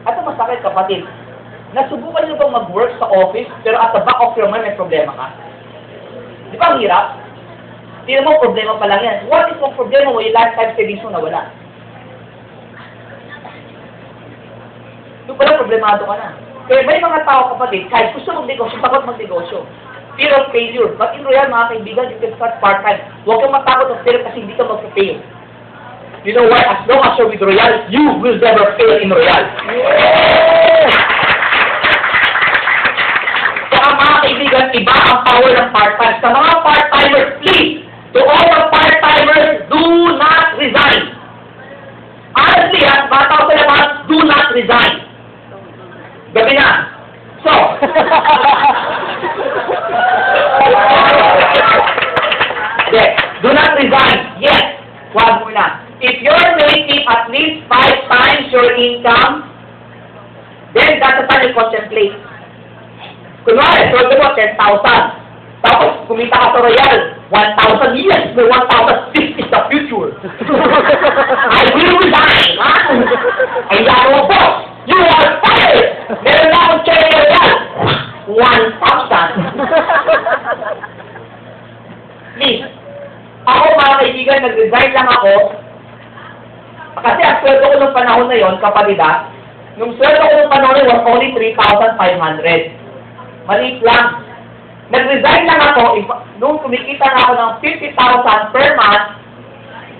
At ang masakit, kapatid, nasubukan nyo bang mag-work sa office, pero at the back of your mind may problema ka? Di ba ang hirap? Tingnan mo, problema pa lang yan. What is yung problema mo, yung lifetime savings mo nawala? Doon pala, problemado ka na. Kaya may mga tao, kapatid, kahit gusto magnegosyo, takot magnegosyo. Fear of failure. But in Royal, mga kaibigan, you can start part-time. Huwag kang matakot ng failure kasi hindi ka mag-fail. You know why? As long as you're with Royal, you will never fail in Royal. Yeah! Kaya mga kaibigan, iba ang power ng part-time. Sa mga part-timers, please, to all the part-timers, do not resign. Honestly, mga tao sa labas, do not resign. Gabi na. So, okay, do not resign. Yes, wag mo na. If you're making at least 5 times your income, then that's the time you contemplate. Kunwari, so mo 10,000. Tapos, kumita ka sa Royal, 1,000 years, may 1,000 is the future. I will resign, ha? Ay, yaro po, you are fired! Meron na akong check Royal, 1,000. Please, ako mga kaibigan, nag-resign lang ako, kasi ang sweldo ko nung panahon na yon, kapatid ha, nung sweldo ko nung panahon na was only 3,500. Maliit lang. Nag-resign lang ako, nung kumikita na ako ng 50,000 per month,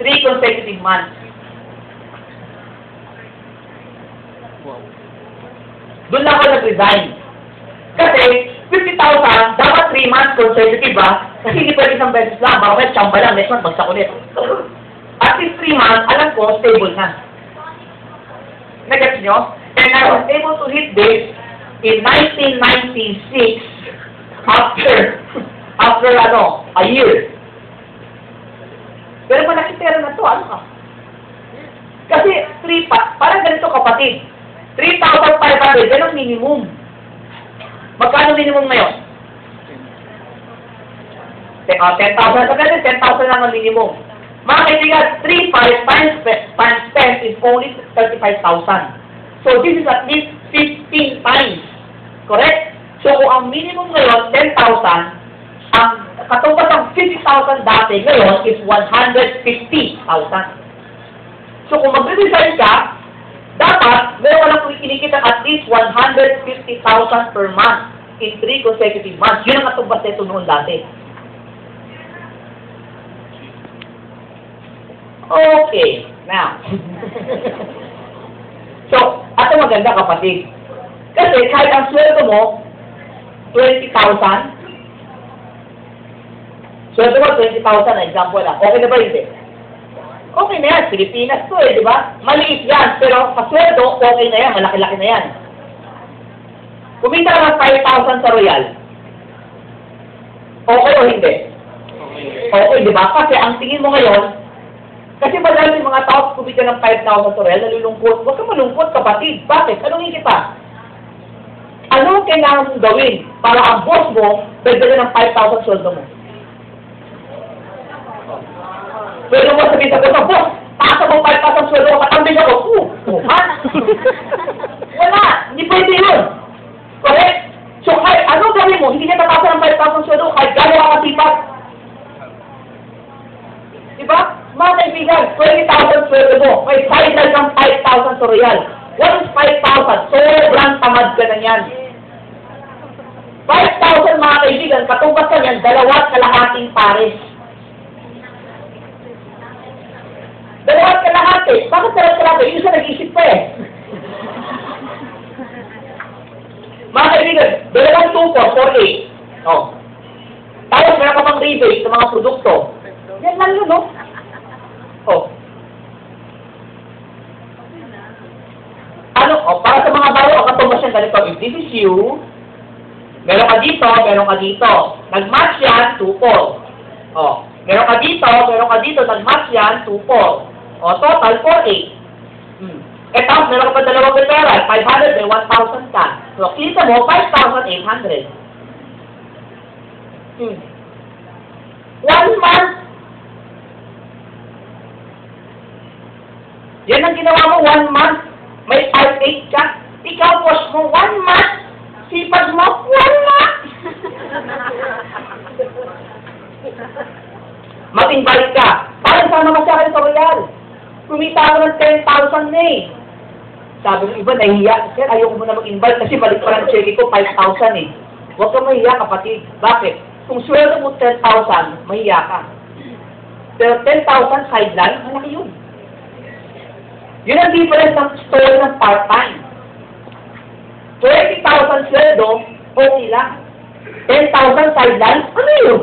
3 consecutive months. Doon lang ako nag-resign. Kasi, 50,000, dapat 3 months consecutive ba? Kasi hindi pwede isang beses lang, baka may tsamba lang, next month bagsak ulit. At least 3 months, alam ko, stable na. Nag-gets nyo? And I was able to hit this in 1996 after a year. Pero malaki-pera na to, ano ka? Kasi, parang ganito kapatid, 3,500, yan ang minimum. Magkano minimum ngayon? 10,000 sa ganun, 10,000 lang ang minimum. Mga kaibigan, 3,500 times 10 is only 35,000. So, this is at least 15 times. Correct? So, kung ang minimum ngayon, 10,000, ang katumbas ng 50,000 dati ngayon is 150,000. So, kung mag-resign ka, dapat, meron ka lang kinikita at least 150,000 per month in 3 consecutive months. Yun ang katumbas nito noon dati. Okay, now. So, ito maganda kapatid. Kasi kahit ang sweldo mo, 20,000. Sweldo mo, 20,000 example lang. Okay na ba hindi? Okay na yan. Pilipinas to di ba? Maliit yan. Pero sa sweldo, okay na yan. Malaki-laki na yan. Kumita ka ng 5,000 sa Royal. Okay o hindi? Okay, di ba? Kasi ang tingin mo ngayon, kasi madami mga tao kumita ng 5,000 sa Royal, nalulungkot. Huwag ka malungkot, kapatid. Bakit? Anong kita? Ano ang kailangan mong gawin para ang boss mo, dagdagan ng 5,000 sweldo mo? Pwede mo sabihin sa boss, boss, taas mo 5,000 sweldo mo, katambing ako. Ha? Wala. Hindi pwede yun. Correct? So, kahit ano gawin mo, hindi niya tatasan ng 5,000 sweldo, kahit gano'n ka kasipag. Diba? Mga kaibigan, 20,000 sweldo mo, may final ng 5,000 sa Royal. What is 5,000? Sobrang tamad ka na yan. 5,000 mga kaibigan, katumbas ka yan, 2.5 pares. 2.5? Bakit 2.5? Yung isa nag-isip pa eh. Mga kaibigan, 2.4, 4.8. Oh. Tapos meron ka pang rebate sa mga produkto. Yan lang yun, no? Oh. Ano? Oh, para sa mga bago, ang katumbas yan ganito. If this is you, meron ka dito, meron ka dito. Nag-match yan, 2.4. Oh. Meron ka dito, nag-match yan, 2.4. O, total, 4.8. Eh, tapos, meron ka pa dalawang referral, 500, may 1,000 ka. So, kita mo, 5,800. 1 month. Yan ang ginawa mo, 1 month. May 5.8 ka. Ikaw, boss mo, 1 month. Sipag mo, 1 month. Mag-invite ka. Parang sana ka sa akin sa Royal. Kumita ako ng 10,000 na eh. Sabi ng iba, nahihiya. Sir, ayoko mo na mag-invite kasi balik pa lang check ko, 5,000 eh. Huwag kang mahiya, kapatid. Bakit? Kung sweldo mo 10,000, mahiya ka. Pero 10,000 sideline, malaki yun. Yun ang difference ng story ng part-time. 20,000 sweldo, okay lang. 10,000 sideline, ano yun?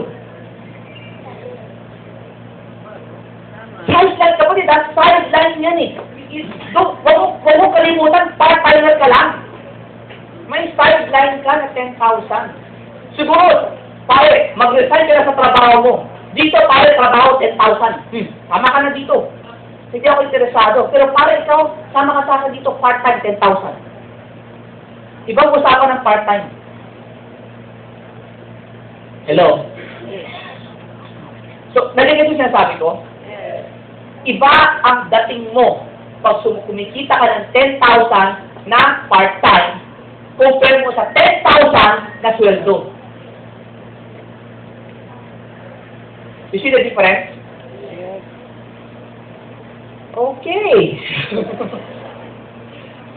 Sideline, kapatid, sideline yan eh. Huwag mo kalimutan, part-timer ka lang. May sideline ka na 10,000. Siguro, pare, mag-resign ka na sa trabaho mo. Dito, pare, trabaho 10,000. Sama ka na dito. Hindi ako interesado. Pero pare, ikaw, sama ka sa akin dito, part-time 10,000. Ibang usapan ng part-time. Hello? So, nalagay ito sinasabi ko? Iba ang dating mo pag kumikita ka ng 10,000 na part-time compare mo sa 10,000 na sweldo. You see the difference? Okay.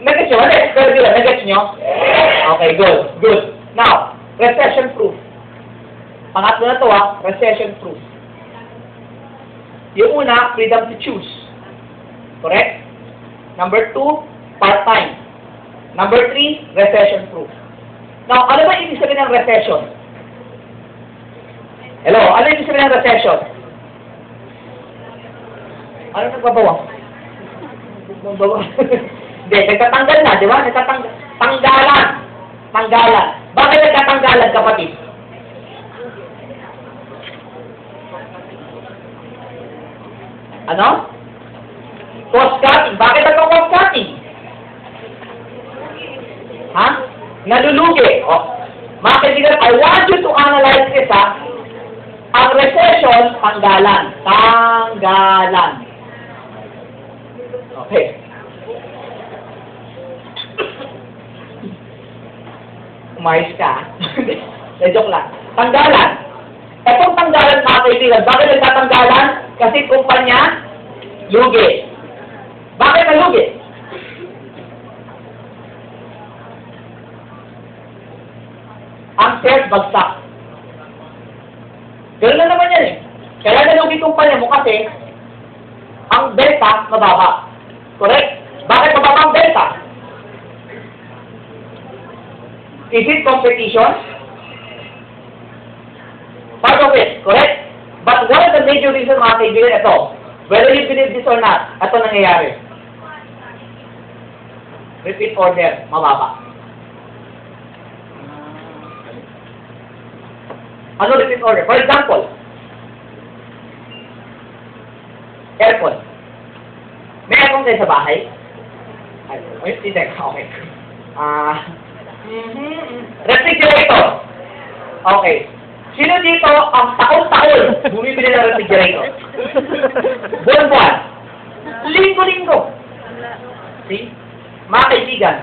Nag-gets nyo? Nag-gets nyo? Okay, good. Good. Now, recession proof. Pangatlo na to recession proof. Yung una, freedom to choose. Correct? Number 2, part-time. Number 3, recession proof. Now, ano ba ibig sabihin ng recession? Hello, ano ibig sabihin ng recession? Ano nagbabawa? Nagbabawa. Hindi, nagtatanggal na, di ba? Tanggalan. Tanggalan. Bakit nagtatanggalan, kapatid? Ano? Cost cutting. Bakit nagka-cost cutting? Ha? Nalulugi. Mga kaibigan, I want you to analyze this, Ang recession, tanggalan. Tanggalan. Okay. Umayos ka. Joke lang. Tanggalan. Itong tanggalan, mga kaibigan, bakit nagtatanggalan? Kasi kumpanya, lugi. Bakit nalugi? Ang shares bagsak. Ganun na naman yan eh. Kaya nalugi kumpanya mo kasi ang benta mababa. Correct? Bakit mababa ang benta? Is it competition? Part of it, correct? But one of the major reasons, mga kaibigan, ito. Whether you believe this or not, ito nangyayari. Repeat order, mababa. Ano repeat order? For example, aircon. May aircon kayo sa bahay? Ay, hindi. Okay. Refrigerator. Okay. Sino dito ang taon-taon bumibili ng refrigerator? Buwan-buwan. Linggo-linggo. See? Mga kaibigan,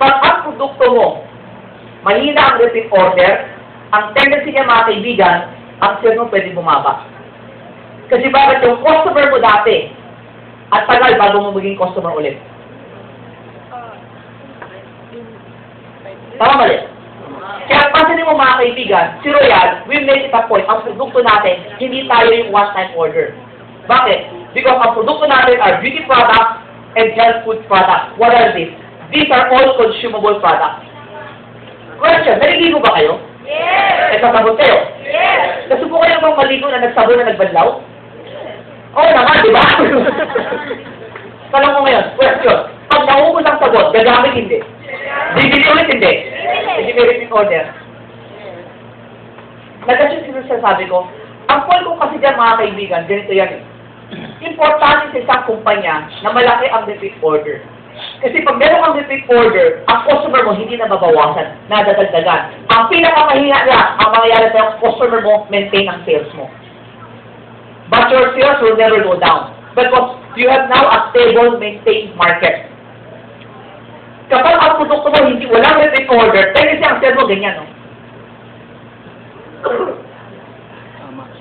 pag ang produkto mo, mahina ang repeat order, ang tendency niya, mga kaibigan, ang sales mo pwede bumaba. Kasi bakit yung customer mo dati, at tagal bago mo maging customer ulit. Tama mali? Kaya pansinin mo, mga kaibigan, si Royal, we made it a point, ang produkto natin, hindi tayo yung one-time order. Bakit? Because ang produkto natin are beauty products and health food products. What are these? These are all consumable products. Question, naliligo ba kayo? Yes! Nagsasabon kayo? Yes! Nasubukan kayo bang maligo na nagsabon na nagbanlaw? Oo naman, di ba? Tanong ko ngayon, question, pag naubos ang sabon, gagamit hindi? Bibili ulit hindi? Hindi may repeat order. Nagkasyon sinasabi ko, ang point ko kasi dyan, mga kaibigan, ganito yan eh. Importante sa isang kumpanya na malaki ang repeat order. Kasi pag meron kang repeat order, ang customer mo hindi na babawasan, nadadagdagan. Ang pinakamahina lang, ang mangyayari sa customer mo, maintain ang sales mo. But your sales will never go down. Because you have now a stable, maintained market. Kapag ang produkto mo hindi walang repeat order, tendency ang sales mo ganyan, no?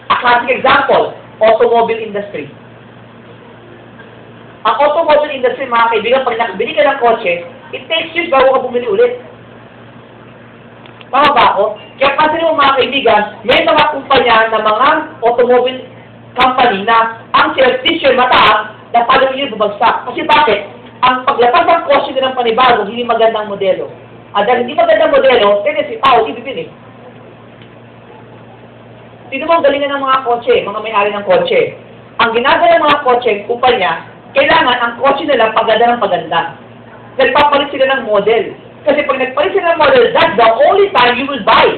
A classic example, automobile industry. Ang automobile industry, mga kaibigan, pag nakabili ka ng kotse, it takes years bago ka bumili ulit. Tama ba ako? Kaya kasi mo, mga kaibigan, may mga kumpanya na mga automobile company na ang sales this year mataas, na paano yun bumagsak. Kasi bakit? Ang paglabas ng kotse ng panibago, hindi magandang modelo. At dahil hindi magandang modelo, tendency, tao, hindi bibili. Sino mo ang galingan ng mga kotse, mga may-ari ng kotse? Ang ginagawa ng mga kotse, kumpanya, kailangan ang kotse nila paganda ng paganda. Nagpapalit sila ng model. Kasi pag nagpalit sila ng model, that's the only time you will buy.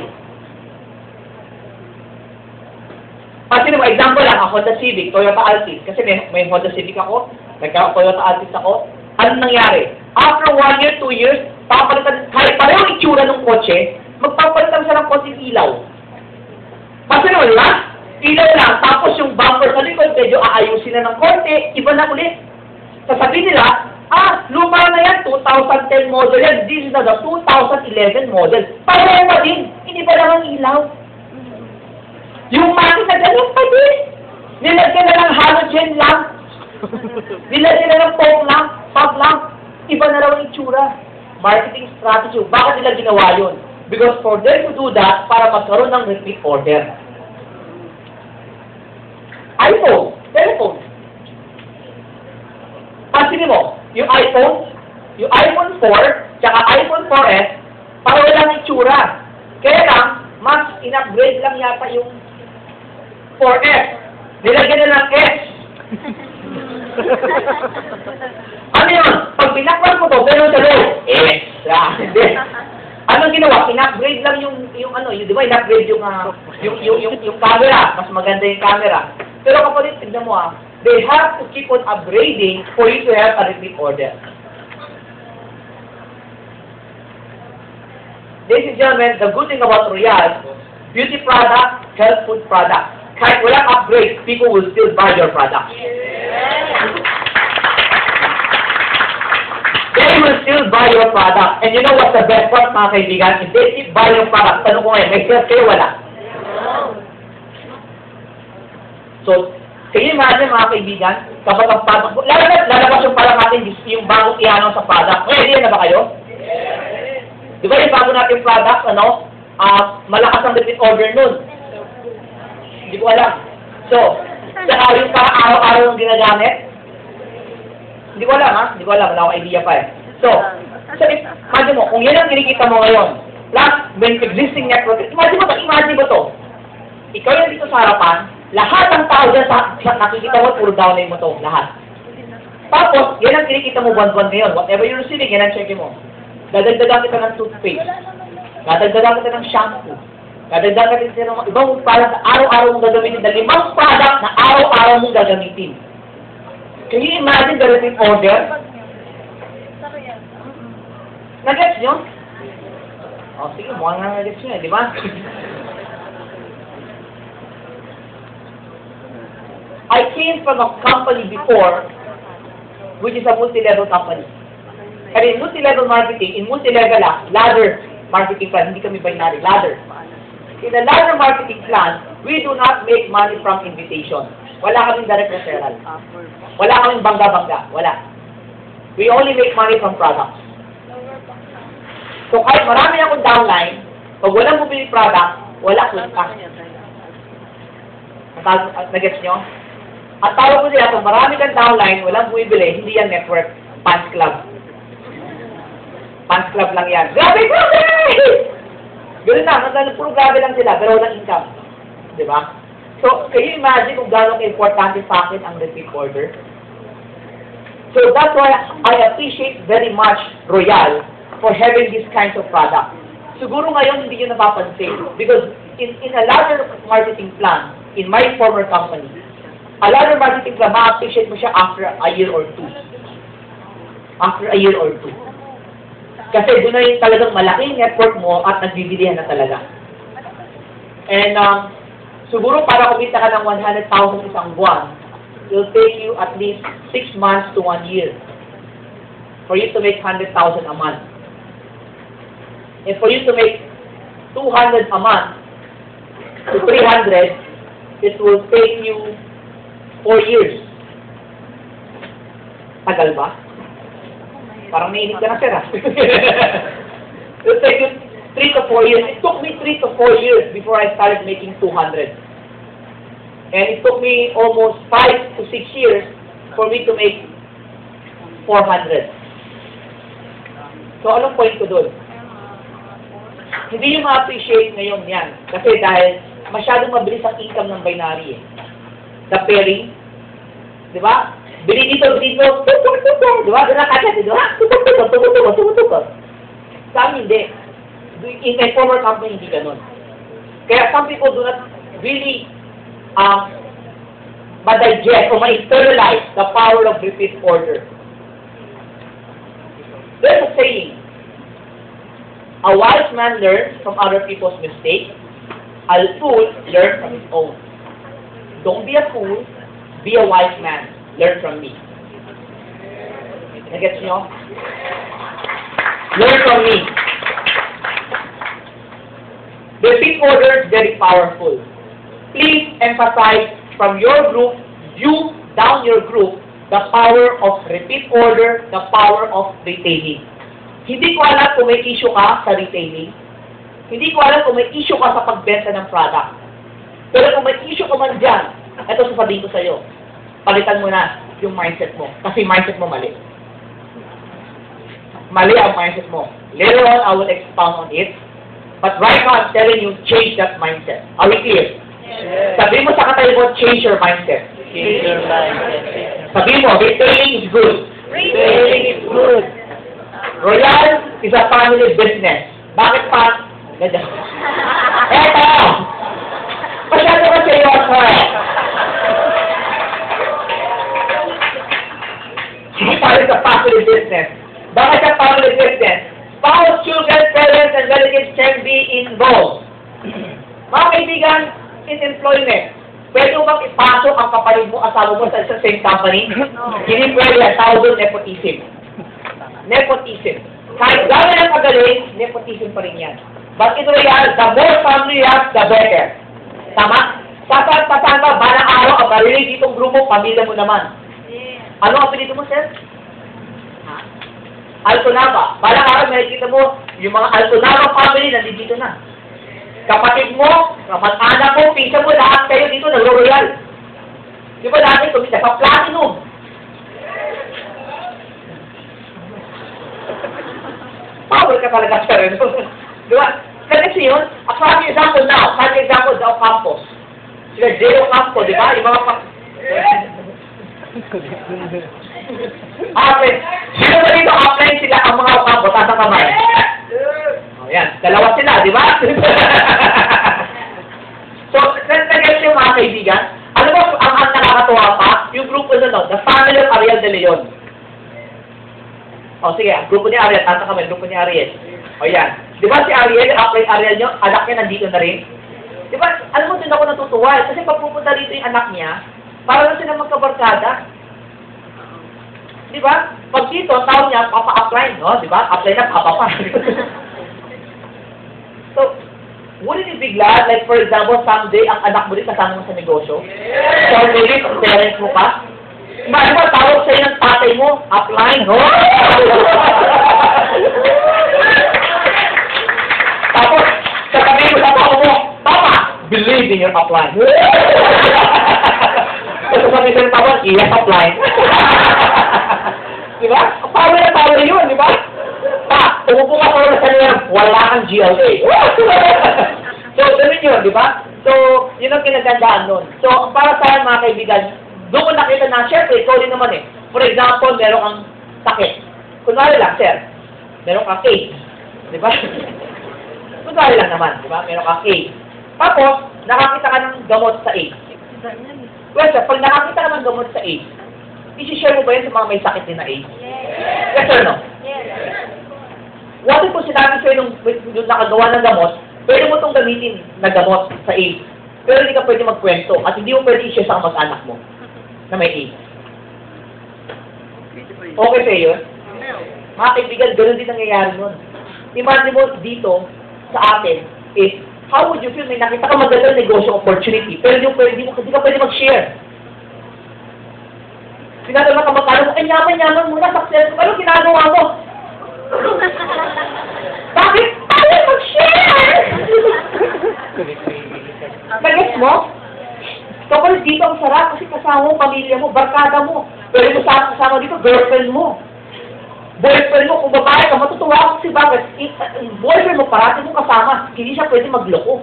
Kasi naman, example lang, ang Honda Civic, Toyota Altis. Kasi may Honda Civic ako, nagka-Toyota Altis ako. Anong nangyari? After 1 year, 2 years, papalitan, kahit pareho ang itsura ng kotse, magpapalitan siya ng konting ilaw. Kasi naman lang, ilaw lang, tapos yung bumper sa likod, medyo aayusin na ng konti, iba na ulit. Sasabihin nila, luma na yan, 2010 model yan, this is na the 2011 model. Pareho pa din, hindi pa lang ang ilaw. Yung makina ganun pa din. Nilagyan na ng halogen lang. Nilagyan na ng fog lamp. Iba na raw ang itsura. Marketing strategy. Bakit nila ginawa yun? Because for them to do that, para magkaroon ng repeat order. iPhone, telephone. Pansinin mo, yung iPhone 4, tsaka iPhone 4S, para walang itsura. Kaya lang, mas in-upgrade lang yata yung 4S. Nilagyan na ng S. Ano yun? Pag pinakwas mo to, pero sa loob, S. Hindi. Anong ginawa? In-upgrade lang yung di ba, in-upgrade yung camera. Mas maganda yung camera. Pero kapatid, tignan mo they have to keep on upgrading for you to have a repeat order. Ladies and gentlemen, the good thing about Royal, beauty product, health food product. Kahit walang upgrade, people will still buy your product. They will still buy your product. And you know what's the best part, mga kaibigan? If they keep buying your product, tanong ko ngayon, may sales kayo, wala? So, can you imagine, mga kaibigan, kapag ang product, lalabas yung parang natin, yung bagong ihanong sa product. Ready na ba kayo? Di ba yung bago natin product, malakas ang repeat order nun. Hindi ko alam. So, saka yung parang araw-araw yung ginagamit, hindi ko alam, Hindi ko alam. Wala akong idea pa So imagine mo, kung yan ang kinikita mo ngayon, plus, when existing network, imagine mo to. Ikaw yung dito sa harapan, lahat ng tao dyan sa nakikita mo, puro downline mo to, lahat. Tapos, yan ang kinikita mo buwan-buwan ngayon. Whatever you're receiving, yan ang check mo. Dadagdagan kita ng toothpaste. Dadagdagan kita ng shampoo. Dadagdagan kita ng ibang product na araw-araw mong gagamitin. Na 5 product na araw-araw mong gagamitin. Can you imagine the repeat order? Nag-gets nyo? Sige, mukhang nag-gets nyo di ba? I came from a company before, which is a multi-level company. And in multi-level marketing, in multi-level ladder marketing plan, hindi kami binary, ladder. In the ladder marketing plan, we do not make money from invitation. Wala kaming direct referral. Wala kaming bangga-bangga. Wala. We only make money from products. So kahit marami akong downline, pag walang bumili product, wala kwenta. Nag-gets nyo? At tawag ko sila, kung marami kang downline, walang bumibili, hindi yan network. Fans club. Fans club lang yan. Grabe! Ganun lang, puro grabe lang sila, pero walang income. Diba? So, can you imagine kung gano'ng importante sa akin ang repeat order? So, that's why I appreciate very much Royal for having these kinds of products. Siguro ngayon hindi nyo napapansin because in a ladder marketing plan, in my former company, a ladder marketing plan, ma-appreciate mo siya after a year or two. After a year or two. Kasi doon na yung talagang malaking network mo at nagbibilihan na talaga. And, siguro para kumita ka ng 100,000 isang buwan, it will take you at least 6 months to 1 year. for you to make 100,000 a month. And for you to make 200 a month to 300, it will take you 4 years. Tagal ba? Parang naiinip ka na, sir, ha? It will take you 3 to 4 years. It took me 3 to 4 years before I started making 200. And it took me almost 5 to 6 years for me to make 400. So, anong point ko doon? Hindi nyo ma-appreciate ngayon yan. Kasi dahil masyadong mabilis ang income ng binary eh. The pairing, di ba? Bili dito, di ba? Di ba? Doon na kagad, di ba? Sa amin, hindi. In my former company, hindi ganun. Kaya some people do not really ma-digest or ma-internalize the power of repeat order. There's a saying, a wise man learns from other people's mistakes, a fool learns from his own. Don't be a fool, be a wise man. Learn from me. Nagets nyo? Learn from me. The repeat order is very powerful. Please emphasize from your group, you down your group, the power of repeat order, the power of retailing. Hindi ko alam kung may issue ka sa retailing. Hindi ko alam kung may issue ka sa pagbenta ng product. Pero kung may issue ka man dyan, ito sasabihin ko sa'yo, palitan mo na yung mindset mo. Kasi mindset mo mali. Mali ang mindset mo. Later on, I will expound on it. But right now, I'm telling you, change that mindset. Are we clear? Yes. Sabihin mo sa katabi mo, change your mindset. Change your mindset. Sabihin mo, retailing is good. Retailing is good. Royal is a family business. Bakit pa? Eto! Masyado ka seryoso eh. Royal is a family business. Bakit sa family business? Spouse, children, parents, and relatives can be involved. Mga kaibigan, in employment, pwede mo bang ipasok ang kapatid mo, asawa mo sa same company? Hindi pwede yan. Tawag doon nepotism. Nepotism. Kahit gano'n ang kagaling, nepotism pa rin yan. But in real, the more family you have, the better. Tama? Sasaan ka, balang araw, ang marinig itong grupo, pamilya mo naman. Ano ang pinito mo, sir? Altonava. Balang araw, makikita mo, yung mga Altonava family, nandito na. Kapatid mo, kapag-anak mo, pinsa mo, lahat kayo dito, nagro-royal. Di ba dati, kumita sa platinum? Power ka talaga, sir. Di ba? Kasi yun, for example now, for example, the campus. Sila Zero Campo, di ba? Yung mga offline. Sino ba dito offline sila ang mga campo, tasa kamay? O yan, dalawa sila, di ba? So, nag-get yung mga kaibigan. Ano ba ang nakakatuwa pa? Yung grupo na the family of Ariel de Leon. O sige, grupo ni Ariel, tata kami, grupo ni Ariel. O yan. Di ba si Ariel, upline Ariel nyo, anak niya nandito na rin? Di ba, alam mo, din ako natutuwa. Kasi pag pupunta dito yung anak niya, para lang sila magkabarkada. Di ba? Pag dito, tao niya, papa-upline, no? Di ba? Upline na, papa pa. So, wouldn't it be glad, like for example, someday, ang anak mo rin kasama mo sa negosyo? So, maybe, kung parents mo ka, ano ba, tawag sa'yo ng tatay mo, upline, no? Tapos, sasabihin mo sa papa mo, Papa, believe in your upline. Tapos sasabihin sa papa, iyak upline. Di ba? Power yun, di ba? Pa, umupo ka pa sa niya, wala kang GLA. So, ganun yun, di ba? So, yun ang kinagandaan nun. So, para sa mga kaibigan, doon ko nakita na, syempre, ikaw din naman eh. For example, meron kang sakit. Kunwari lang, sir, meron kang AIDS. Di ba? Kunwari lang naman, di ba? Meron kang AIDS. Tapos, nakakita ka ng gamot sa AIDS. Well, sir, pag nakakita ka ng gamot sa AIDS, isi-share mo ba yun sa mga may sakit din na AIDS? Yes or no? Yes. What if kung sinabi sa'yo nung nakagawa ng gamot, pwede mo itong gamitin na gamot sa AIDS. Pero hindi ka pwede magkwento at hindi mo pwede i-share sa kamag-anak mo na may AIDS. Okay sa'yo yun? Mga kaibigan, gano'n din nangyayari nun. Imagine mo dito, sa atin, is, how would you feel may nakita ka magandang negosyo opportunity, pero hindi ka pwede mag-share. Sinasabi ka magkano mo, ay yaman-yaman muna, successful. Ano ginagawa mo? Bakit tayo mag-share? Nagets mo? Kapag dito ang sarap kasi kasama mo, pamilya mo, barkada mo. Pero yung kasama dito, girlfriend mo. Boyfriend mo, kung babae ka, matutuwa ako kasi bakit? Boyfriend mo, parati mo kasama. Hindi siya pwede magloko.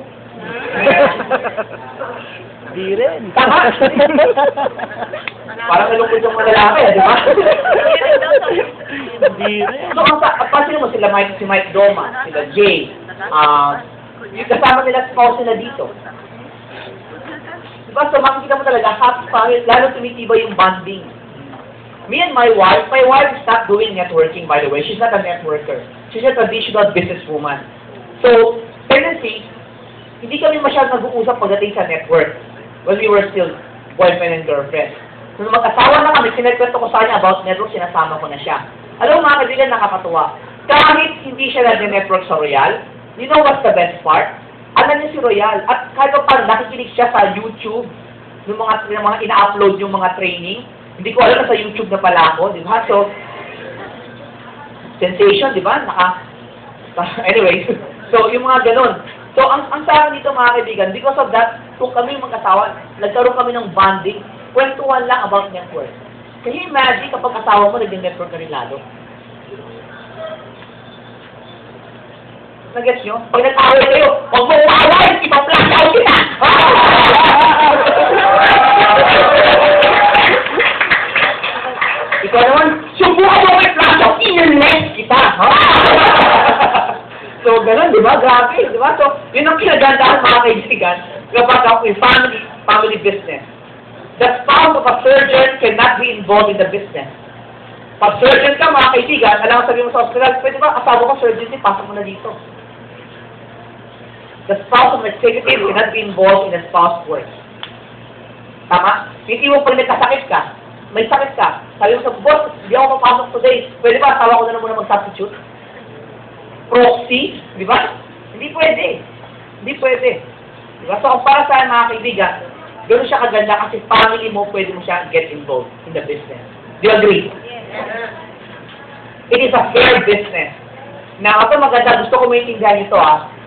Di rin. Tama. Parang nalungkot yung mga lalaki, di ba? Di rin. So, pansin mo sila si Mike Doma, sila Jay, yung kasama nila spouse nila dito. Diba? So, makikita mo talaga, happy family, lalo tumitibay yung bonding. Me and my wife is not doing networking, by the way. She's not a networker. She's a traditional businesswoman. So, tendency, hindi kami masyadong nag-uusap pagdating sa network when we were still boyfriend and girlfriend. Nung mag-asawa na kami, sinagkwento ko sa kanya about network, sinasama ko na siya. Alam mo mga kaibigan, nakakatuwa. Kahit hindi siya nag-network sa Royal, you know what's the best part? Alam niya si Royal. At kahit pa nakikinig siya sa YouTube, ng mga ina-upload yung mga training. Hindi ko alam na sa YouTube na pala ako, di ba? So, sensation, di ba? Anyway, so yung mga ganun. So, ang sa akin dito mga kaibigan, because of that, kung kami mag-asawa, nagkaroon kami ng bonding, kwentuhan lang about network. Can you imagine kapag asawa mo, nag-network ka rin lalo? Nag-gets nyo? Pag nag-away kayo, huwag mo away! Ipa-flash out kita! Ikaw naman, subukan mo may flash out, i-less kita! So, ganun, di ba? Grabe, di ba? So, yun ang kinagandahan mga kaibigan kapag ako yung family business. The spouse of a surgeon cannot be involved in the business. Pag surgeon ka, mga kaibigan, alam mo sabihin mo sa hospital, pwede ba, asawa ko surgeon din, pasok mo na dito. The spouse of an executive cannot be involved in the spouse work. Tama? Hindi mo pag nagkasakit ka, may sakit ka, sabi mo sa boss, hindi ako papasok today, pwede ba, asawa ko na muna mag-substitute? Proxy, di ba? Hindi pwede. Hindi pwede. Di ba? So, para sa mga kaibigan, gano'n siya kaganda kasi family mo, pwede mo siya get involved in the business. Do you agree? Yes. It is a fair business. Now, ito maganda, gusto ko maintindihan ito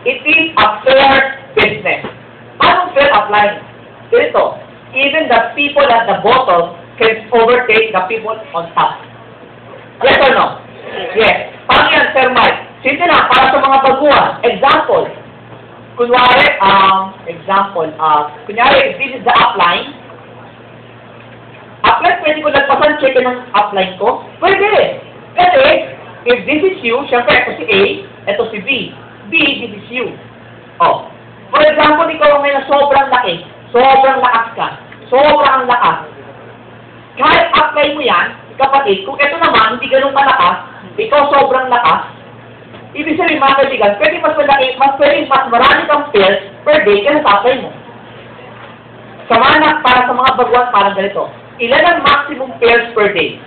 It is a fair business. Paano fair applying? Ito, even the people at the bottom can overtake the people on top. Yes or no? Yes. Paano yan, Sir Mike? Simple na, para sa mga baguhan. Example. Kunwari, this is the upline. Upline, pwede ko nagpasan check ng upline ko? Pwede. Kasi, if this is you, syempre, ito si A, ito si B. B, this is you. Oh. For example, ikaw ngayon sobrang laki. Sobrang lakas ka. Sobrang lakas. Kahit upline mo yan, kapatid, kung ito naman, hindi ganun kalakas, ikaw sobrang lakas, ibig sabihin mga kaibigan, pwede mas marami kang pairs per day kaya sa apply mo. Para sa mga baguhan, parang ganito. Ilan ang maximum pairs per day?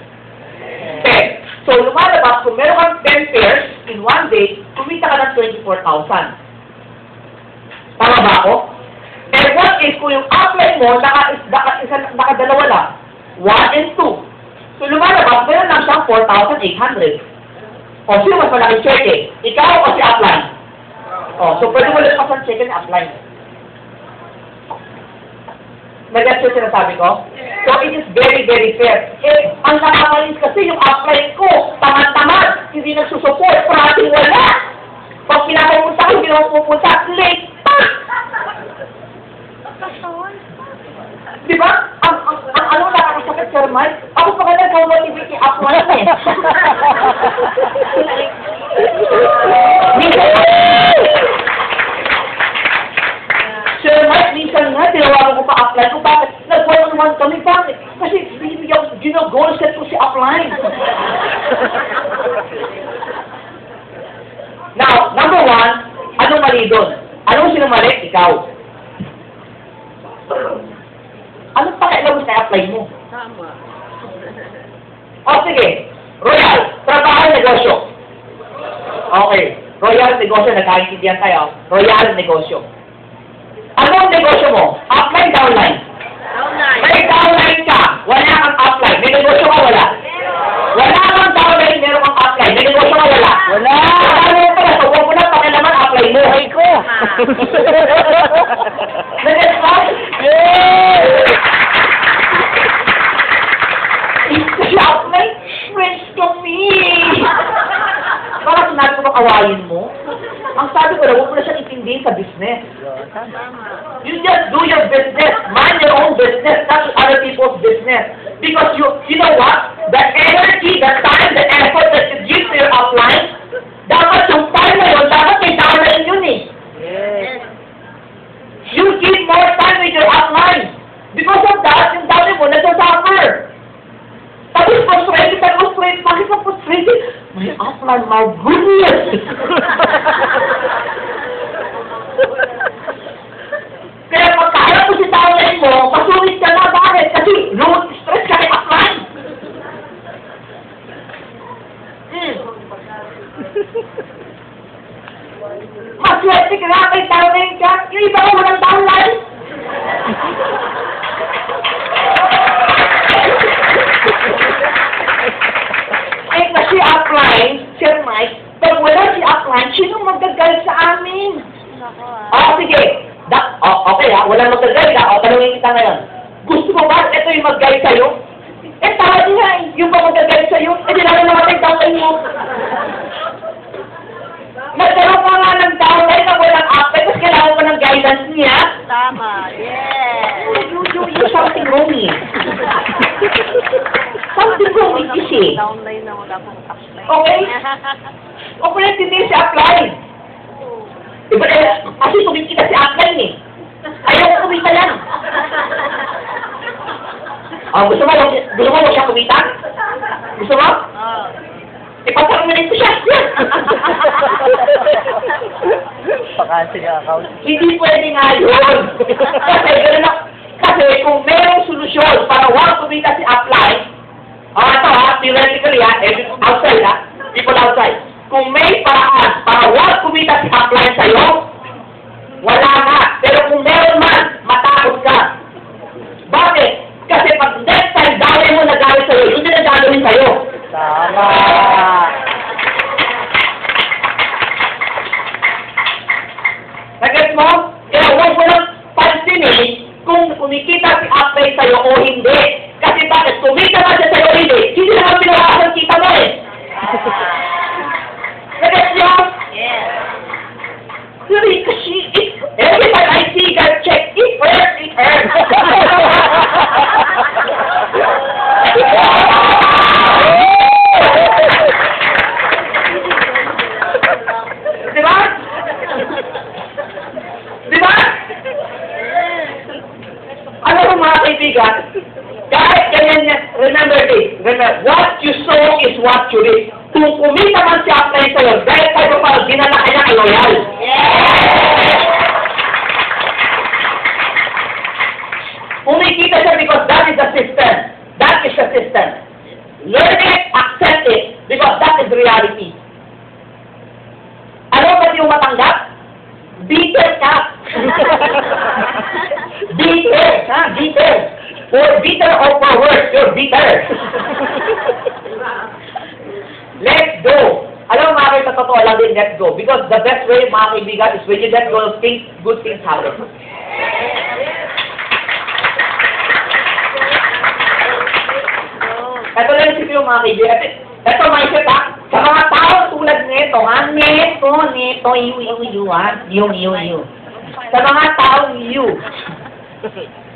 10. So, lumalabas, kung meron kang 10 pairs in one day, kumita ka ng 24,000. Tama ba ako? And what is, kung yung apply mo, nakadalawa lang, 1 and 2. So, lumalabas, meron lang siyang 4,800. O, sino mas malaking cheque? Ikaw o si upline? O, so pwede mo lang pasan cheque ni upline. Nag-gets yung sinasabi ko? So, it is very, very fair. Eh, ang nakakainis kasi yung upline ko, tamad-tamad, hindi nagsusupport, parating wala. Pag pinapupunta ko, hindi naman pupunta, late pa! Di ba? Ang ano nakakasakit, Sir Mike? Ako pa ka nag-motivate yung upline eh. Sir Mike, minsan nga, tinawagan ko pa upline ko. Bakit? Nag-1-on-1 kami. Bakit? Kasi binibigyan ko, goal set ko si upline. Now, number 1, anong mali doon? Anong sinumali? Ikaw. Anong pakialam mo sa apply mo? Tama. O sige, Royal, trabaho, negosyo. Okay. Royal negosyo, nagkaintindihan tayo. Royal negosyo. Anong negosyo mo? Upline, downline? May downline ka, wala kang upline. May negosyo ka, wala? Wala kang downline, meron kang upline. May negosyo ka, wala? Wala. Ano mo pala, so huwag mo na pakilaman upline mo. Buhay ko. Nag-get mo? Kasi upline, friends kami. Parang sinabi ko bang awayin mo? Ang sabi ko na, huwag mo na siyang itindihin sa business. You just do your business. Mind your own business, not other people's business. Because you know what? The energy, the time, the effort that you give to your upline, dapat yung time na yun, dapat may downline yun eh. Yes. You give more time with your upline. Because of that, yung downline mo, nagsasuffer. Tapos frustrated, bakit ka frustrated? My upline, my goodness! Kaya pagkaya mo si downline mo, pasulit ka na, bakit? Kasi load stress ka kay upline. Maswerte ka na kay downline ka, yung iba ko walang downline. Eh, kasi upline, Sir Mike, pag wala si upline, sino magagalit sa amin? Sige. Okay walang magagalit ha. Tanungin kita ngayon. Gusto mo ba ito yung mag-guide sa'yo? Eh, tawad nga eh. Yung ba mag-guide sa'yo? Eh, di naman naman yung downline mo. Nagkaroon ka nga ng downline na walang upline, tapos kailangan mo ng guidance niya. Tama. Yes. You something wrong eh. Something wrong with this eh. Downline na wala pong upline. Okay? Okay, hindi si upline. Diba, kasi kumikita si upline eh. Ayaw ko kumita yan. Gusto mo siya kumita? Gusto mo? Oo. Ipag-terminate ko siya. Pakasin yung account. Hindi pwede nga yun. Kasi kung merong solusyon para wag kumita si upline, ito theoretically outside people outside. Kung may paraan para wag kumita si upline sa'yo, wala na. Pero kung meron man, matakot ka. Bakit? Kasi pag next time dahil mo nagalit sa'yo, yun din ang gagawin sa'yo. Tama. Nag-get mo? Kaya huwag mo lang pansinin kung kumikita si upline sa'yo o hindi. Kasi bakit? Kumita na siya sa'yo o hindi, hindi naman pinakasan kita mo eh. Nag-get nyo? Yes. Really, kasi every time I see that check, it hurts, it hurts. Diba? Diba? Ano ba mga kaibigan? Kahit ganyan yan, remember this. Remember, what you sow is what you reap. Kung kumita man si upline sa'yo, dahil tayo pa, dinala ka niya kay loyal. Kumikita siya because that is the system. That is the system. Learn it, accept it, because that is reality. Ano ba yung matanggap? Bitter ka. Bitter. Bitter. For bitter or for worse, you're bitter. Let's go. Alam mo mga kayo, sa totoo lang din, let's go. Because the best way, mga kaibigan, is when you let go of things, good things happen. Ito lang isipin yung mga kaibigan. Ito mindset ha. Sa mga tao tulad nito, Neto, you. Sa mga taong you.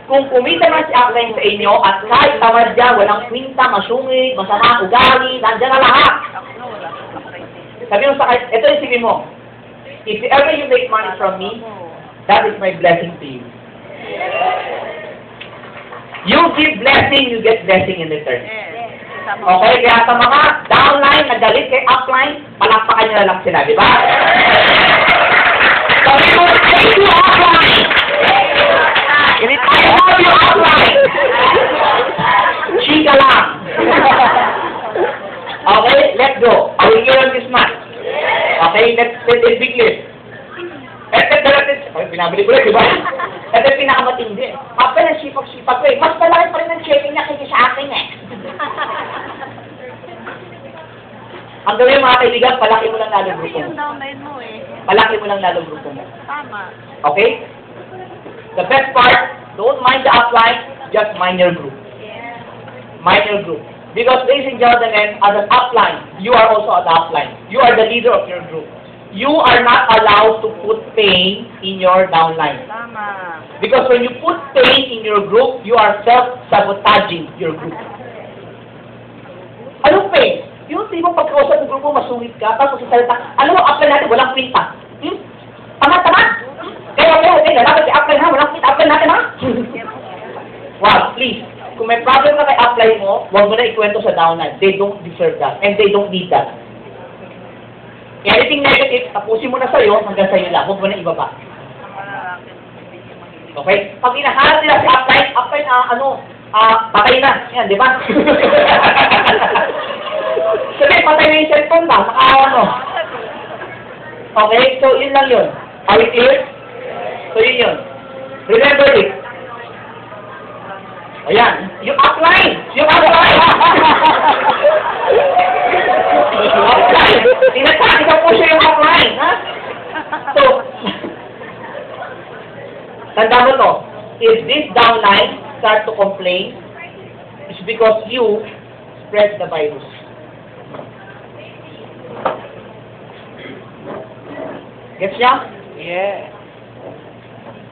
Kung kumita man si upline sa inyo, at kahit tamad dyan, walang kwinta, masungit, masama, ugali, nandiyan na lahat. Sabi mo sa kahit, ito yung isipin mo. If ever you make money from me, that is my blessing to you. You give blessing, you get blessing in return. Okay, kaya sa mga downline na galit kay upline, palakpakan nyo na lang sila, di ba? Sabi mo, thank you, upline! I love you, upline! Chika lang. Okay, let's go. Are we here on this month? Okay, let's a big list. Pinabili ko lang, di ba? Ito yung pinakamatindi. Papa, nasipag-sipag ko eh. Mas malaki pa rin ang checking niya kaysa sa akin eh. Ang gawin mga kaibigan, palaki mo lang lalo Kasi grupo yung mo. downline mo eh. Palaki mo lang lalo grupo mo. Tama. Okay? The best part, don't mind the upline, just mind your group. Yeah. Mind your group. Because ladies and gentlemen, as an upline, you are also an upline. You are the leader of your group. You are not allowed to put pain in your downline. Tama. Because when you put pain in your group, you are self-sabotaging your group. Anong pain? Yung tipong pagkausap ng grupo, masungit ka, tapos sasalita, ano ang upline natin? Walang kwenta. Tama-tama? Kaya, dapat i-upline ha, walang kwenta, upline natin ha? Wow, please. Kung may problem ka kay upline mo, huwag mo na ikwento sa downline. They don't deserve that, and they don't need that. Anything negative, tapusin mo na sa'yo, hanggang sa'yo lang. Huwag mo na ibaba. Okay? Pag hinahanap nila si upline, patay na. Yan, di ba? Sabi, patay na yung cellphone ba? Okay? So, yun lang yun. Are we clear? So, yun. Remember it. Ayan. Yung upline! Yung upline! Upline! Tinatake ka po siya yung upline, ha? So, tanda mo to. If this downline start to complain, it's because you spread the virus. Gets niya? Yeah.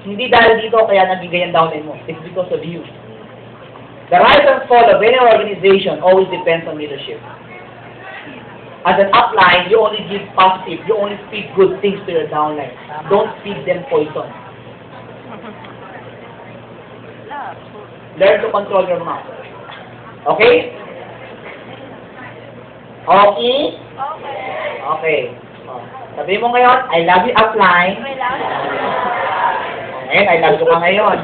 Hindi dahil dito kaya nagigay ang downline mo. It's because of you. The rise and fall of any organization always depends on leadership. As an upline, you only give positive, you only feed good things to your downline. Don't feed them poison. Learn to control your mouth. Okay? Okay? Okay. Sabi mo ngayon, I love you upline. Ngayon, I love you ka ngayon.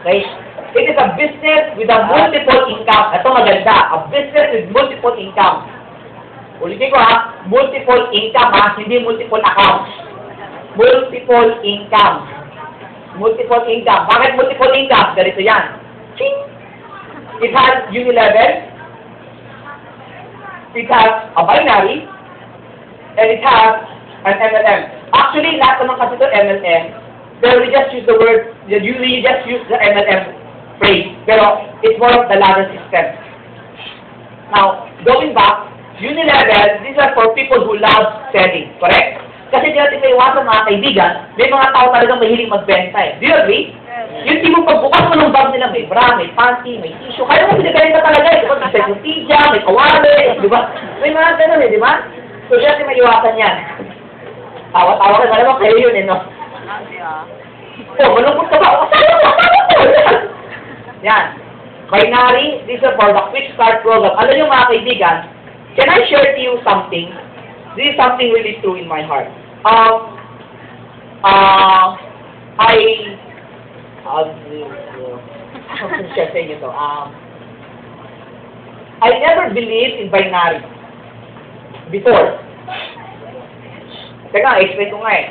Okay? It is a business with a multiple income. Ito maganda. A business with multiple income. Ulitin ko ha, multiple income ha, hindi multiple accounts. Multiple income. Multiple income. Bakit multiple income? Ganito yan. Ching! It has unilevel. It has a binary. And it has an MLM. Actually, lahat naman kasi ito MLM. Pero we just use the word, usually you just use the MLM phrase. Pero it's more of the ladder system. Now, going back, unilevel, these are for people who love selling. Correct? Kasi di natin may iwasan mga kaibigan, may mga tao talagang mahiling magbenta eh. Do you agree? Yung tipo pagbukas mo ng bag nila, may bra, may panty, may tissue, kaya mo binibenta talaga eh. Diba? May encyclopedia, may kawali, di ba? May mga ganun eh, di ba? So, di natin may iwasan yan. Tawa-tawa ka, malamang kayo yun eh, no? Oh, malungkot ka ba? Asawa ko! Yan. Binary, this is for the quick start program. Alam nyo mga kaibigan, can I share to you something? This is something really true in my heart. Share sa inyo to. I never believed in binary before. Teka, explain ko nga eh.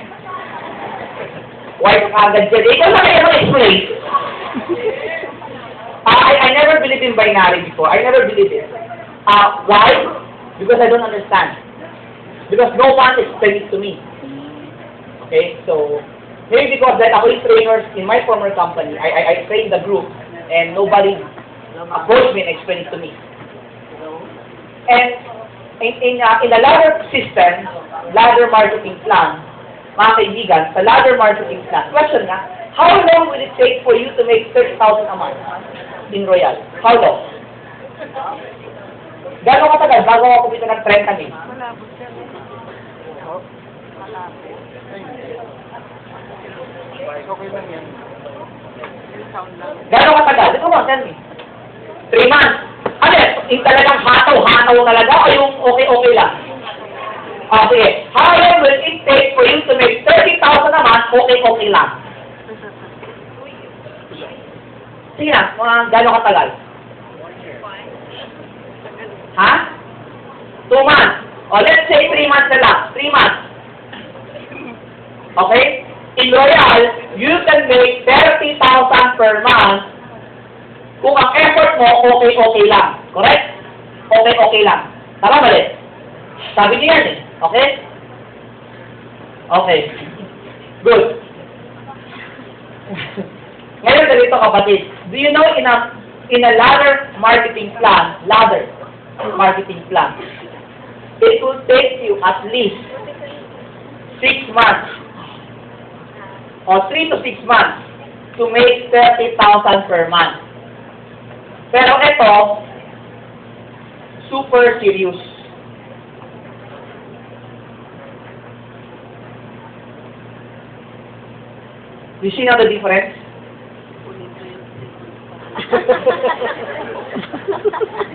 Why ka agad dyan? Ikaw na kayo explain. I never believed in binary before. I never believed it. Why? Because I don't understand. Because no one explained it to me. Okay, so maybe because that ako yung trainers in my former company, I trained the group and nobody approached me and explained it to me. And in a ladder system, ladder marketing plan, mga kaibigan, sa ladder marketing plan, question nga, how long will it take for you to make 30,000 a month in Royal? How long? Gano'ng katagal bago ako kumita ng 30,000? Gano'ng katagal? Ito mo, tell me. 3 months. Ano yan? Yung talagang hataw-hataw talaga o yung okay-okay lang? Sige. How long will it take for you to make 30,000 a month okay-okay lang? Sige na, mga gano'ng katagal? Ha? 2 months. O, let's say 3 months na lang. 3 months. Okay? In Royal, you can make 30,000 per month kung ang effort mo, okay lang. Correct? Okay lang. Tama mali? Sabi niya yan eh. Okay? Okay. Good. Ngayon, ganito kapatid. Do you know in a ladder marketing plan, it will take you at least 6 months or 3 to 6 months to make 30,000 per month. Pero ito, super serious. You see now the difference?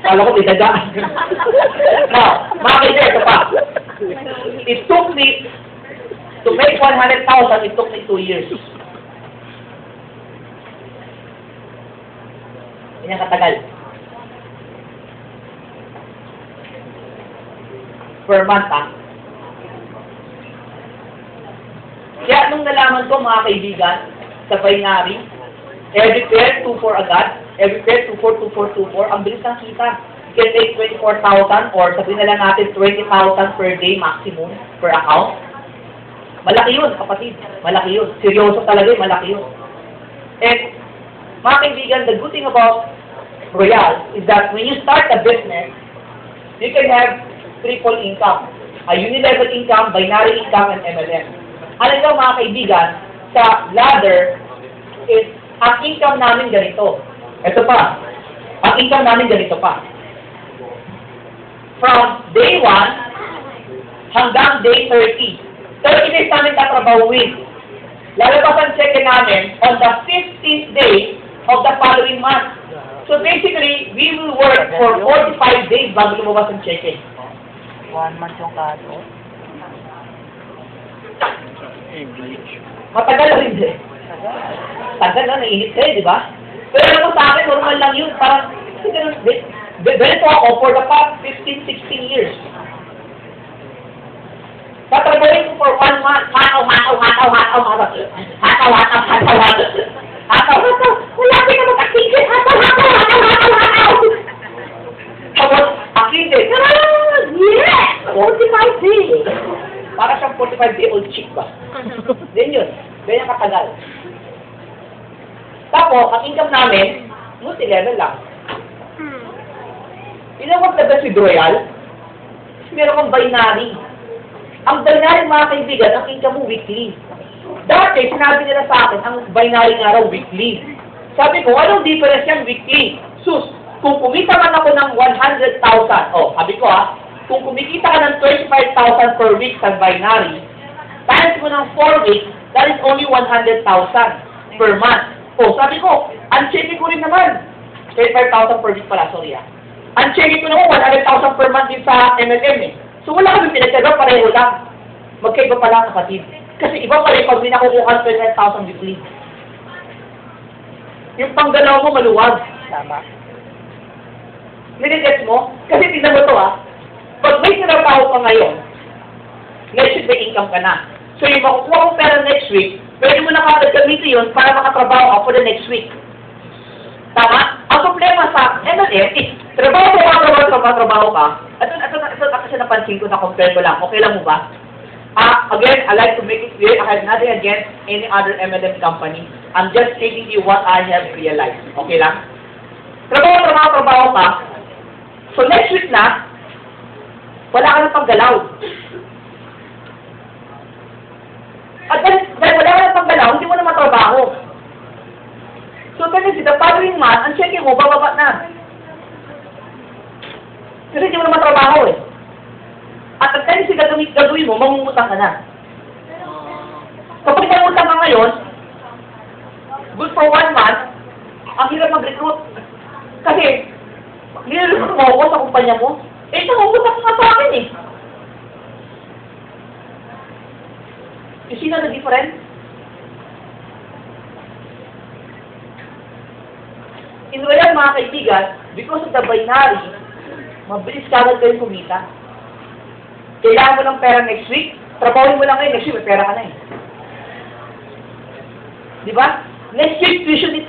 Kala ko dinagaan. Now, mga kaibigan, ito pa. It took me, to make 100,000, it took me 2 years. Yan ang katagal. Per month, ha? Kaya nung nalaman ko, mga kaibigan, sa binary, every pair, 2-4 agad. Every pair, 2-4, 2-4, 2-4. Ang bilis ng kita. You can take 24,000 or sabihin na lang natin 20,000 per day maximum per account. Malaki yun, kapatid. Malaki yun. Seryoso talaga yun, malaki yun. And, mga kaibigan, the good thing about Royal is that when you start a business, you can have triple income. A unilevel income, binary income, and MLM. Alam nyo, mga kaibigan, sa ladder is ang income namin ganito. Ito pa. Ang income namin ganito pa. From day 1 hanggang day 30. 30 days namin tatrabawin. Lalabas ang check namin on the 15th day of the following month. So basically, we will work for 45 days bago lumabas ang check-in. 1 month yung kaso. Matagal na rin eh. Tagal na, naiinit kayo, di ba? Pero alam mo sa akin, normal lang yun. Parang, ganito ako for the past 15-16 years. Tatrabahin ko for 1 month. Hataw. Wala ka na mag-activate. Hataw. Tapos, activate. Yes! 45 days. Para siyang 45-day-old chick ba? Then yun. Ganyan katagal. Tapos, ang income namin, multi-level lang. Pinawag na ba si Royal? Meron kang binary. Ang binary, mga kaibigan, ang income mo weekly. Dati, sinabi nila sa akin, ang binary nga raw weekly. Sabi ko, anong difference yan weekly? Sus, kung kumita man ako ng 100,000, sabi ko kung kumikita ka ng 25,000 per week sa binary, times mo ng 4 weeks, that is only 100,000 per month. Sabi ko, unchecking ko rin naman. 25,000 per week pala, sorry Unchecking ko naman, 100,000 per month din sa MLM eh. So wala kami pinagkagawa, pareho lang. Magkaiba pala kapatid. Kasi iba pala yung pag may nakukuha 25,000 weekly. Yung panggalaw mo maluwag. Tama. Nilagets mo? Kasi tignan mo to pag may trabaho ka ngayon, next week may income ka na. So yung makukuha kong pera next week, pwede mo na kagad gamitin yun para makatrabaho ka for the next week. Tama? Ang problema sa MLM is, trabaho ka. Ito kasi napansin ko na compare ko lang. Okay lang mo ba? Again, I like to make it clear, I have nothing against any other MLM company. I'm just stating to you what I have realized. Okay lang? Trabaho ka. So next week na, wala ka ng paggalaw. At dahil wala ka ng paggalaw, hindi mo na matrabaho. So, kasi the following month, ang checking mo, bababa na. Kasi hindi mo na matrabaho eh. At ang kasi gagawin mo, mangungutang ka na. Kapag nangutang ka ngayon, good for 1 month, ang hirap mag-recruit. Kasi, nire-recruit mo ako sa kumpanya mo, nangungutang ka sa akin eh. You see na the difference? In Royal, mga kaibigan, because of the binary, mabilis kagad kayo kumita. Kailangan mo ng pera next week, trabahoin mo lang ngayon, next week may pera ka na eh. Di ba? Next week, tuition ni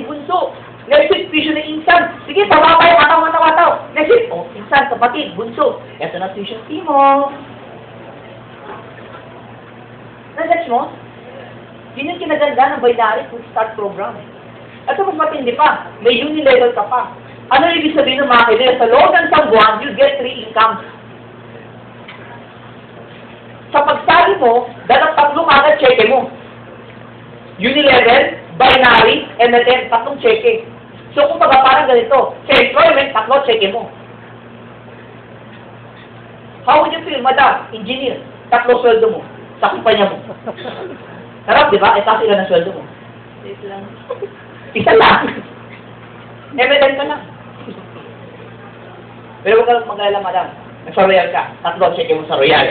Bunso. Next week, tuition ni Insan. Sige, tawapay, mataw. Next week, oh, Insan, kapatid, Bunso. Ito na tuition fee mo. Nagets mo? Yun yung kinaganda ng binary Quick Start Program. Ito mas matindi pa. May uni-level ka pa. Ano ibig sabihin ng mga kaibigan? Sa loob ng isang buwan, you get 3 incomes. Sa pagsali mo, tatlo kagad cheque mo. Uni-level, binary, MLM, 3 cheque. So kung parang ganito, sa employment, 3 cheque mo. How would you feel, madam, engineer, 3 sweldo mo sa kumpanya mo? Sarap, di ba? Kasi ilan ang sweldo mo? Isa lang. MLM ka lang. Pero huwag ka lang mag-alala, madam. Nasa Royal ka. 3 cheque mo sa Royal.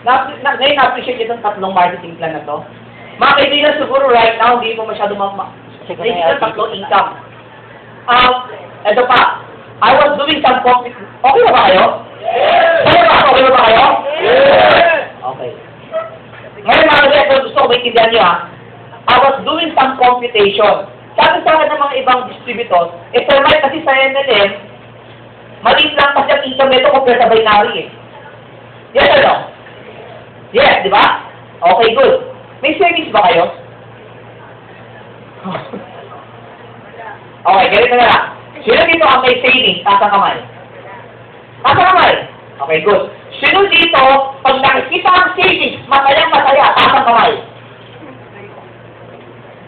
Ngayon na-appreciate itong 3 marketing plan na to. Mga kaibigan, siguro right now, hindi mo masyado hindi ka 3 income. Ito pa. I was doing some Okay na ba kayo? Okay na ba kayo? Okay. Ngayon mga kaibigan, gusto ko maintindihan nyo ha. I was doing some computation. Sabi sa akin ng mga ibang distributors, formal kasi sa MLM, maliit lang kasi ang income nito compare sa binary eh. Yes or no? Yes, di ba? Okay, good. May savings ba kayo? Okay, ganito na lang. Sino dito ang may savings? Taas ang kamay. Taas ang kamay. Okay, good. Sino dito, pag nakikita ang savings, masaya, taas ang kamay.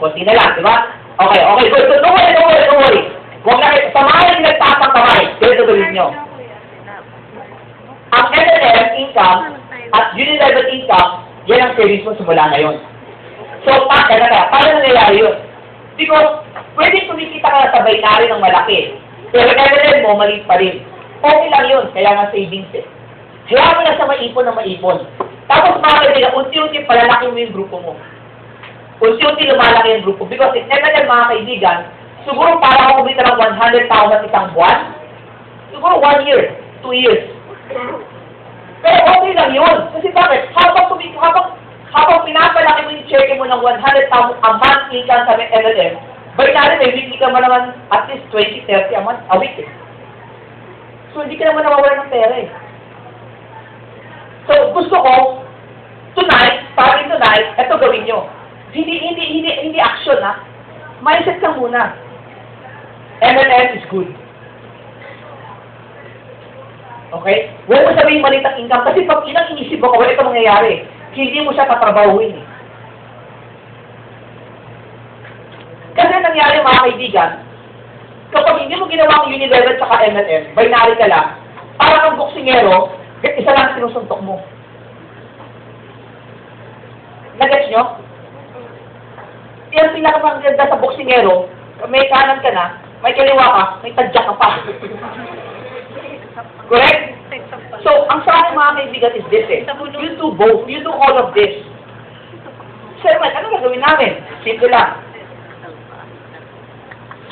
Kunti na lang, di ba? Okay, good. So, don't worry. Huwag na kayo, samahan yung nagtaas ang kamay. Ganito gawin nyo. Ang MLM income at uni-level income, yan ang savings mo simula ngayon. So, paano nangyayari yun? Because, pwedeng kumikita ka na sa binary ng malaki. Pero MLM mo, maliit pa rin. Okay lang yun, kaya nga savings eh. Hayaan mo na sa maipon na maipon. Tapos mga kaibigan, unti-unti palalaki mo yung grupo mo. Unti-unti lumalaki yung grupo. Because in MLM mga kaibigan, siguro para ako kumita ng 100,000 isang buwan, siguro 1 year, 2 years. Pero okay lang yun. Kasi bakit? Habang pinapalaki mo yung cheque mo ng 100,000 a month income sa MLM, binary may weekly ka mo naman at least 20, 30 a week eh. So hindi ka naman nawawala ng pera eh. So gusto ko, starting tonight, eto gawin nyo. Hindi action ha. Mindset ka muna. MLM is good. Okay? Huwag mo sabihin maliit ang income. Kasi pag ilang inisip mo, wala ito mangyayari. Hindi mo siya tatrabahuin eh. Kasi nangyari mga kaibigan, kapag hindi mo ginawa ang uni-level tsaka MLM, binary ka lang, parang ang boksingero, isa lang sinusuntok mo. Nagets nyo? Yung pinakamaganda sa boksingero, may kanan ka na, may kaliwa ka, may tadya ka pa. Correct? So, ang sa akin mga kaibigan is this eh. You do both. You do all of this. Sir, ano gagawin namin? Simple lang.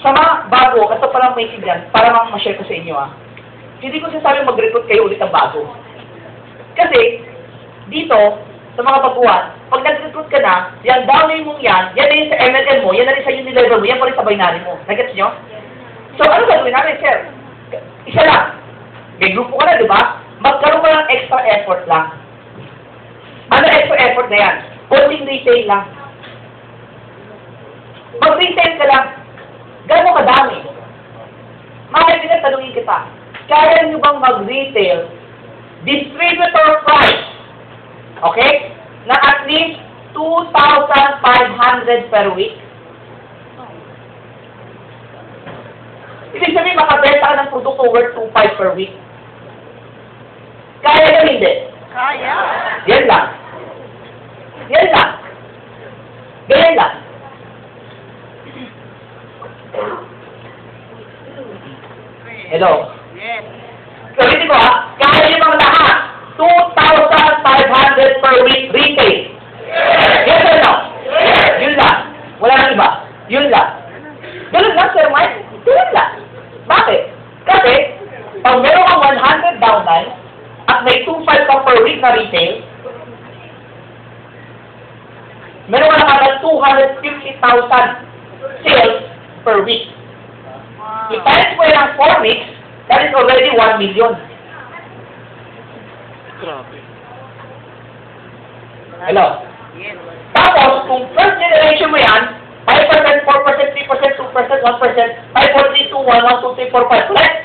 Sa mga bago, ito palang may kaibigan, para ma-share ko sa inyo ah. Hindi ko sinasabi mag-recruit kayo ulit ng bago. Kasi, dito, sa mga baguhan, pag nag-recruit ka na, yan downline mong yan na yun sa MLM mo, yan na rin sa uni-level mo, yan pa rin sa binary mo. Nagets nyo? So, ano gagawin namin, sir? Isa lang. May grupo ka na, di ba? Magkaroon mo ng extra effort lang. Ano extra effort na yan? Konting retail lang. Mag-retail ka lang. Gano'ng kadami? Mga kaibigan, tanungin kita. Kaya nyo bang mag-retail distributor price? Okay? Na at least 2,500 per week? Ibig sabihin, makabenta ka ng produkto worth 2,500 per week. Kaya na hindi? Kaya. Yan lang. Yan lang. Ganyan lang. Hello? Yes. Sabihin ko ha, kaya nyo bang lahat 2,500 per week retail? Yes or no? Yun lang. Wala nang iba. Yun lang. Ganun lang, Sir Mike. Ganun lang. Bakit? downline, at may 2.5 ka per week na retail, meron ka na kagad 250,000 sales per week. I-times mo yung 4 weeks, that is already 1 million. Grabe. Hello? Tapos, kung first generation mo yan, 5%, 4%, 3%, 2%, 1%, 5, 4, 3, 2, 1, 1, 2, 3, 4, 5. Let's,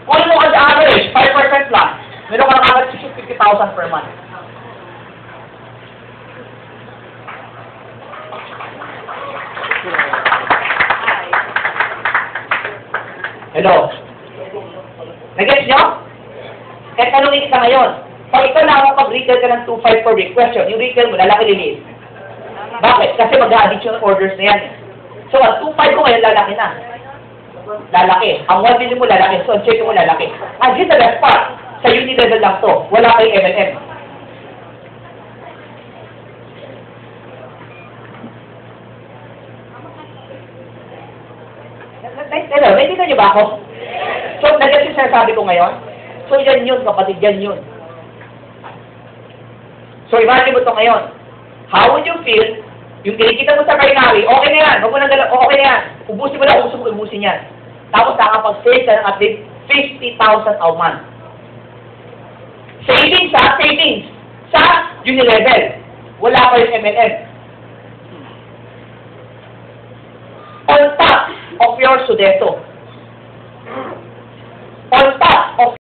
kung mo kasi average, 5% lang, meron ka na kagad 650,000 per month. Hello? Nag-gets nyo? Kahit tanongin kita ngayon, pag ikaw na makapag-retail ka ng 2.5 per week, question, yung retail mo, lalaki liliit. Bakit? Kasi mag-additional orders na yan. So, ang 2.5 ko ngayon, lalaki na. Lalaki. Ang 1 million mo, lalaki. So, ang check mo, lalaki. And here's the best part. Sa unit level lang to. Wala kay M&M. Hello, naiintindihan niyo ba ako? So, nag-gets yung sinasabi ko ngayon? So, yan yun, kapatid, yan yun. So, imagine mo ito ngayon. How would you feel? Yung kinikita mo sa Kainari, okay na yan. Huwag mo nang okay na yan. Ubusin mo lang, ubusin yan. Tapos, nakapag-save ka ng at least 50,000 a month. Savings, ha? Savings. Sa Unilevel. Wala pa yung M&M. On top of your Sudeto. On top of